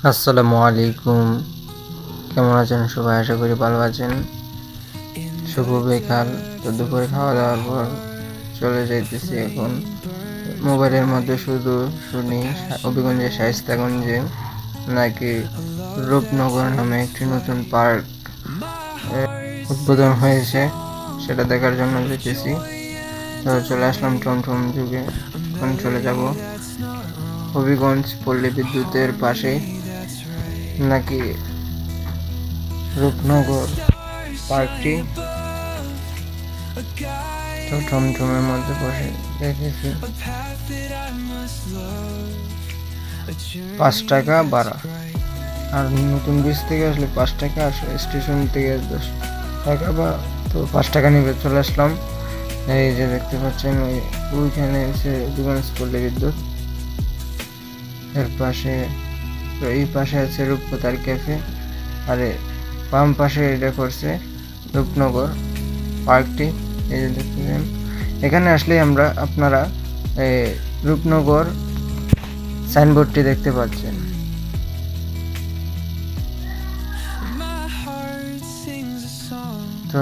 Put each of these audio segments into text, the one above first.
আসসালামু আলাইকুম। কেমন আছেন সবাই? আশা করি ভালো আছেন। শুভ বিকাল। তো দুপুরে খাওয়া দাওয়ার পর চলে যাইতেছি এখন। মোবাইলের মধ্যে শুধু শুনি হবিগঞ্জের শায়েস্তাগঞ্জে নাকি রূপনগর নামে একটি নতুন পার্ক উদ্বোধন হয়েছে, সেটা দেখার জন্য যেতেছি। তো চলে আসলাম টমটম যুগে। এখন চলে যাব হবিগঞ্জ পল্লী বিদ্যুতের পাশে নাকি রূপনগর পার্কটি। তো টমটমের মধ্যে বসে দেখেছি 5 টাকা ভাড়া, আর নতুন ব্রিজ থেকে আসলে 5 টাকা, আর স্টেশন থেকে 10 টাকা, বা তো 5 টাকা নিবে। চলে আসলাম। এই যে দেখতে পাচ্ছেন ওইখানে এসে হবিগঞ্জ পল্লী বিদ্যুৎ এর পাশে। তো এই পাশে আছে রূপকথার ক্যাফে, আর বাম পাশে এটা করছে রূপনগর পার্কটি। এই যে দেখতেছেন, এখানে আসলে আপনারা রূপনগর সাইনবোর্ডটি দেখতে পাচ্ছেন। তো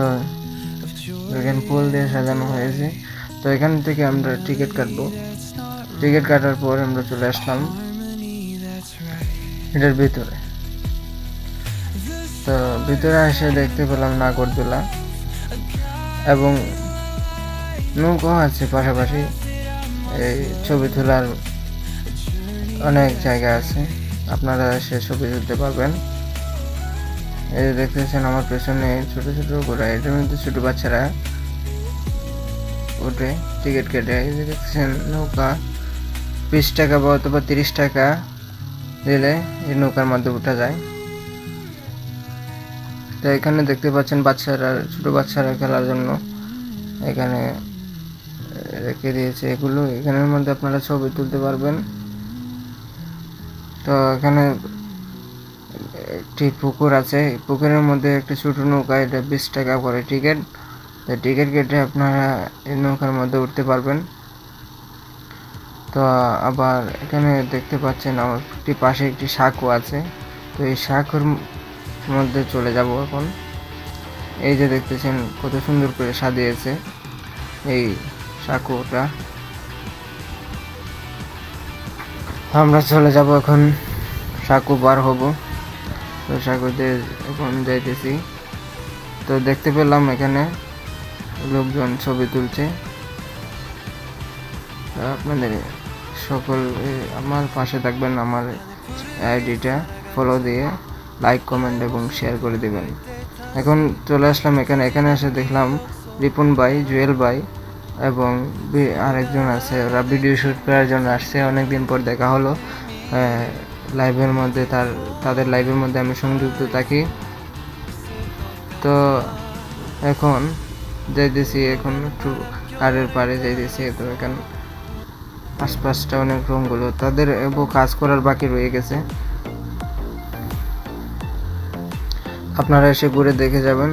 এখানে ফুল দিয়ে সাজানো হয়েছে। তো এখান থেকে আমরা টিকিট কাটবো। টিকিট কাটার পর আমরা চলে আসলাম এটার ভিতরে। তো ভিতরে এসে দেখতে পেলাম নাগরদোলা এবং নৌকাও আছে পাশাপাশি। এই ছবি তোলার অনেক জায়গা আছে, আপনারা এসে ছবি তুলতে পারবেন। এই যে দেখতেছেন আমার পেছনে ছোট ছোট ঘোড়া, এটার মধ্যে ছোট বাচ্চারা ওঠে টিকিট কেটে। এই যে দেখতেছেন নৌকা 20 টাকা বা অথবা 30 টাকা দিলে এই নৌকার মধ্যে উঠা যায়। তো এখানে দেখতে পাচ্ছেন ছোট বাচ্চারা খেলার জন্য এখানে রেখে দিয়েছে এগুলো। এখানের মধ্যে আপনারা ছবি তুলতে পারবেন। তো এখানে একটি পুকুর আছে, পুকুরের মধ্যে একটি ছোট নৌকা, এটা 20 টাকা করে টিকিট। তো টিকিট কেটে আপনারা এই নৌকার মধ্যে উঠতে পারবেন। তো আবার এখানে দেখতে পাচ্ছেন আমার পাশে একটি সাঁকো আছে। তো এই সাঁকোর মধ্যে চলে যাব এখন। এই যে দেখতেছেন কত সুন্দর করে সাজিয়েছে এই সাঁকোটা। আমরা চলে যাব এখন, সাঁকো পার হব। তো সাঁকোতে এখন যাইতেছি। তো দেখতে পেলাম এখানে লোকজন ছবি তুলছে। আপনাদের সকল আমার পাশে থাকবেন, আমার আইডিটা ফলো দিয়ে লাইক, কমেন্ট এবং শেয়ার করে দেবেন। এখন চলে আসলাম এখানে এসে দেখলাম রিপন ভাই, জুয়েল ভাই এবং আরেকজন আছে, ওরা ভিডিও শ্যুট করার জন্য আসছে। অনেকদিন পর দেখা হলো লাইভের মধ্যে, তাদের লাইভের মধ্যে আমি সংযুক্ত থাকি। তো এখন যাইতেছি, এখন একটু কারের পাড়ে যাইতেছি। তো এখানে আশপাশটা অনেক রঙগুলো, তাদের কাজ করার বাকি রয়ে গেছে। আপনারা এসে ঘুরে দেখে যাবেন।